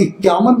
51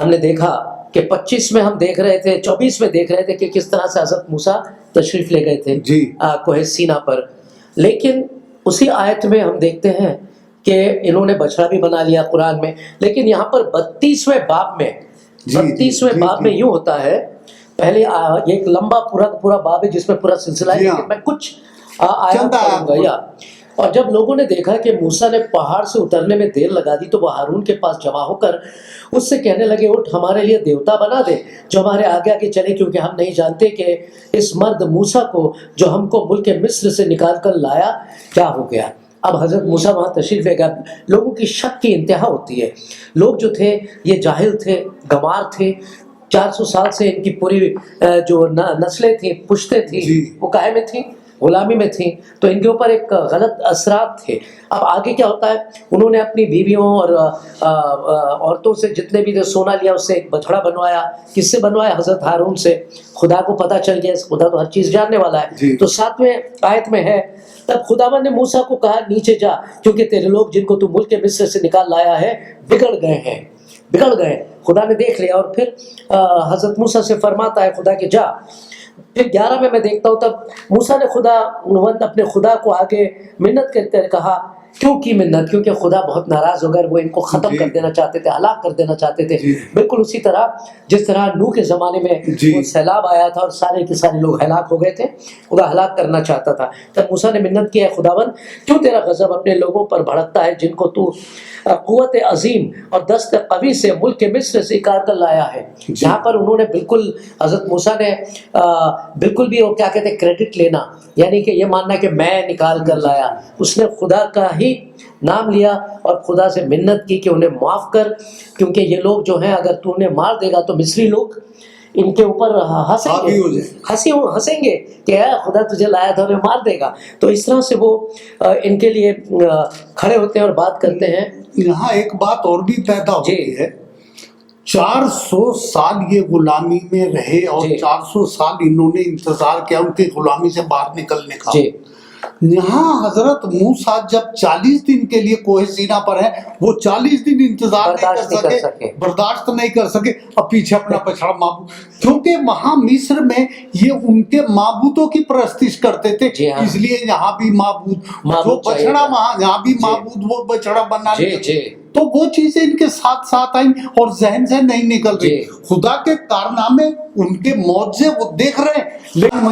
ہم نے دیکھا کہ 25 میں ہم دیکھ رہے تھے، 24 میں دیکھ رہے تھے کہ کس طرح سے حضرت موسیٰ تشریف لے گئے تھے جی کوہ سینا پر، لیکن اسی آیت میں ہم دیکھتے ہیں کہ انہوں نے بچڑا بھی بنا لیا قرآن میں، لیکن یہاں پر 32ویں باب میں 32ویں باب میں یوں ہوتا ہے، پہلے یہ ایک لمبا پورا باب ہے جس میں پورا سلسلہ ہے، لیکن میں کچھ آیات پڑھوں گا یا اور جب لوگوں نے دیکھا کہ موسیٰ نے پہاڑ سے اترنے میں دیر لگا دی تو وہ ہارون کے پاس جمع ہو کر اس سے کہنے لگے اٹھ ہمارے لیے دیوتا بنا دے جو ہمارے آگے آگے چلے، کیونکہ ہم نہیں جانتے کہ اس مرد موسیٰ کو جو ہم کو ملک مصر سے نکال کر لایا کیا ہو گیا۔ اب حضرت موسیٰ وہاں تشریف لے گیا، لوگوں کی شک کی انتہا ہوتی ہے، لوگ جو تھے یہ جاہل تھے، گمار تھے، 400 سال سے ان کی پوری جو نسلیں تھیں، پشتیں تھیں وہ کائے میں تھیں، غلامی میں تھیں، تو ان کے اوپر ایک غلط اثرات تھے۔ اب آگے کیا ہوتا ہے، انہوں نے اپنی بیویوں اور عورتوں سے جتنے بھی سونا لیا اس سے ایک بچڑا بنوایا، کس سے بنوایا؟ حضرت ہارون سے۔ خدا کو پتہ چل گیا، خدا تو ہر چیز جاننے والا ہے، تو 7ویں آیت میں ہے تب خداوند نے موسیٰ کو کہا نیچے جا کیونکہ تیرے لوگ جن کو تو ملک مصر سے نکال لایا ہے بگڑ گئے۔ خدا نے دیکھ لیا اور پھر حضرت موسیٰ سے فرماتا ہے خدا کہ جا۔ پھر 11 میں دیکھتا ہوں تب موسیٰ نے اپنے خدا کو آگے منت کرتے کہا، کیوں کی منت؟ کیونکہ خدا بہت ناراض ہو گئے، وہ ان کو ختم کر دینا چاہتے تھے، ہلاک کر دینا چاہتے تھے، بالکل اسی طرح جس طرح نوح کے زمانے میں وہ سیلاب آیا تھا اور سارے کے سارے لوگ ہلاک ہو گئے تھے، خدا ہلاک کرنا چاہتا تھا۔ تب موسیٰ نے منت کیا ہے خداوند کیوں تیرا غضب اپنے لوگوں پر بھڑکتا ہے جن کو تو قوت عظیم اور دست قوی سے ملک مصر سے نکال کر لایا ہے۔ یہاں پر انہوں نے بالکل حضرت موسیٰ نے بالکل بھی وہ کیا کہتے ہیں کریڈٹ لینا، یعنی کہ یہ ماننا کہ میں نکال کر لایا، اس نے خدا کا ہی نام لیا اور خدا سے منت کی کہ انہیں معاف کر، کیونکہ یہ لوگ جو ہیں اگر تو انہیں مار دے گا تو مصری لوگ ان کے اوپر ہنسیں گے کہ خدا تجھے لایا تھا انہیں مار دے گا، تو اس طرح سے وہ ان کے لیے کھڑے ہوتے ہیں اور بات کرتے ہیں۔ یہاں ایک بات اور بھی پیدا ہوتی ہے، 400 سال یہ غلامی میں رہے اور 400 سال انہوں نے انتظار کیا ان کی غلامی سے باہر نکلنے کا۔ یہاں حضرت موسیٰ جب 40 دن کے لیے کوہ سینا پر ہے، وہ 40 دن انتظار نہیں کر سکے، برداشت نہیں کر سکے، اب پیچھے اپنا بچڑا معبود، کیونکہ وہاں مصر میں یہ ان کے معبودوں کی پرستش کرتے تھے، اس لیے یہاں بھی معبود جو بچڑا وہاں یہاں بھی معبود وہ بچڑا بنا لیا، تو وہ چیزیں ان کے ساتھ ساتھ آئیں اور ذہن سے نہیں نکل رہی۔ خدا کے کارنامے ان کے معجزے وہ دیکھ رہے ہیں، لیکن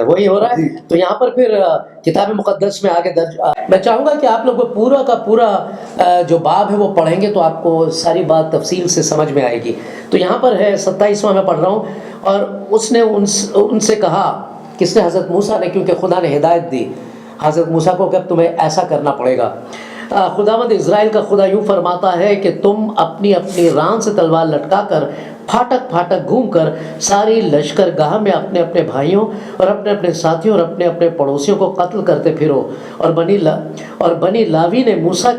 وہی ہو رہا ہے۔ تو یہاں پر پھر کتاب مقدس میں آگے درج میں چاہوں گا کہ آپ لوگ پورا کا پورا جو باب ہے وہ پڑھیں گے تو آپ کو ساری بات تفصیل سے سمجھ میں آئے گی۔ تو یہاں پر ہے 27واں میں پڑھ رہا ہوں، اور اس نے ان سے کہا، کس نے؟ حضرت موسیٰ نے، کیونکہ خدا نے ہدایت دی حضرت موسیٰ کو کہ اب تمہیں ایسا کرنا پڑے گا۔ خداوند اسرائیل کا خدا یوں فرماتا ہے کہ تم اپنی ران سے تلوار لٹکا کر پھاٹک پھاٹک گھوم کر ساری لشکر گاہ میں اپنے اپنے بھائیوں اور اپنے اپنے ساتھیوں اور اپنے اپنے پڑوسیوں کو قتل کرتے پھرو۔ اور بنی لاوی نے موسیٰ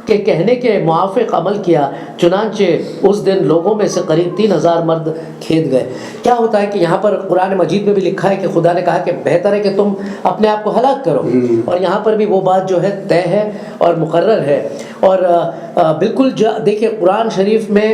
کے کہنے کے موافق عمل کیا، چنانچہ اس دن لوگوں میں سے قریب 3000 مرد کھید گئے۔ کیا ہوتا ہے کہ یہاں پر قرآن مجید میں بھی لکھا ہے کہ خدا نے کہا کہ بہتر ہے کہ تم اپنے آپ کو ہلاک کرو، اور یہاں پر بھی وہ بات جو ہے طے ہے اور مقرر ہے۔ اور بالکل دیکھیں قرآن شریف میں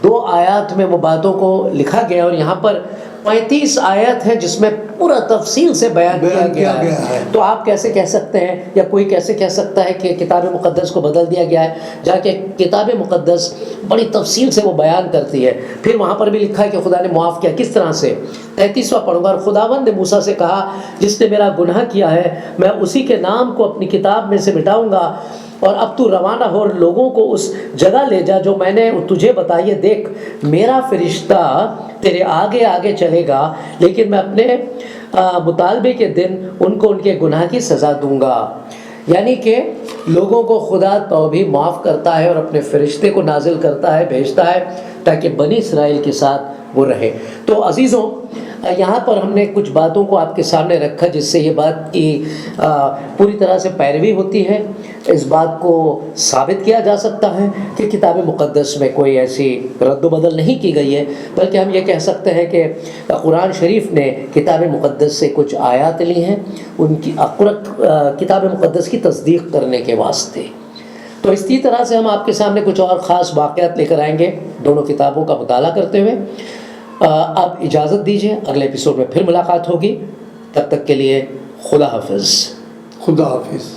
2 آیات میں وہ باتوں کو لکھا گیا، اور یہاں پر 35 آیت ہے جس میں پورا تفصیل سے بیان کیا گیا ہے۔ تو آپ کیسے کہہ سکتے ہیں یا کوئی کیسے کہہ سکتا ہے کہ کتاب مقدس کو بدل دیا گیا ہے، جا کہ کتاب مقدس بڑی تفصیل سے وہ بیان کرتی ہے۔ پھر وہاں پر بھی لکھا ہے کہ خدا نے معاف کیا، کس طرح سے؟ 33واں پڑھوں گا۔ اور خداوند نے موسیٰ سے کہا جس نے میرا گناہ کیا ہے میں اسی کے نام کو اپنی کتاب میں سے مٹاؤں گا، اور اب تو روانہ ہو اور لوگوں کو اس جگہ لے جا جو میں نے تجھے بتائی ہے۔ دیکھ میرا فرشتہ تیرے آگے آگے چلے گا، لیکن میں اپنے مطالبے کے دن ان کو ان کے گناہ کی سزا دوں گا۔ یعنی کہ لوگوں کو خدا توبہ معاف کرتا ہے اور اپنے فرشتے کو نازل کرتا ہے، بھیجتا ہے تاکہ بنی اسرائیل کے ساتھ وہ رہے۔ تو عزیزوں، یہاں پر ہم نے کچھ باتوں کو آپ کے سامنے رکھا جس سے یہ بات کی پوری طرح سے پیروی ہوتی ہے۔ اس بات کو ثابت کیا جا سکتا ہے کہ کتاب مقدس میں کوئی ایسی رد و بدل نہیں کی گئی ہے، بلکہ ہم یہ کہہ سکتے ہیں کہ قرآن شریف نے کتاب مقدس سے کچھ آیات لی ہیں ان کی کتاب مقدس کی تصدیق کرنے کے واسطے۔ تو اسی طرح سے ہم آپ کے سامنے کچھ اور خاص واقعات لے کر آئیں گے دونوں کتابوں کا مطالعہ کرتے ہوئے. اب اجازت دیجیے، اگلے ایپیسوڈ میں پھر ملاقات ہوگی. تب تک کے لیے خدا حافظ. خدا حافظ.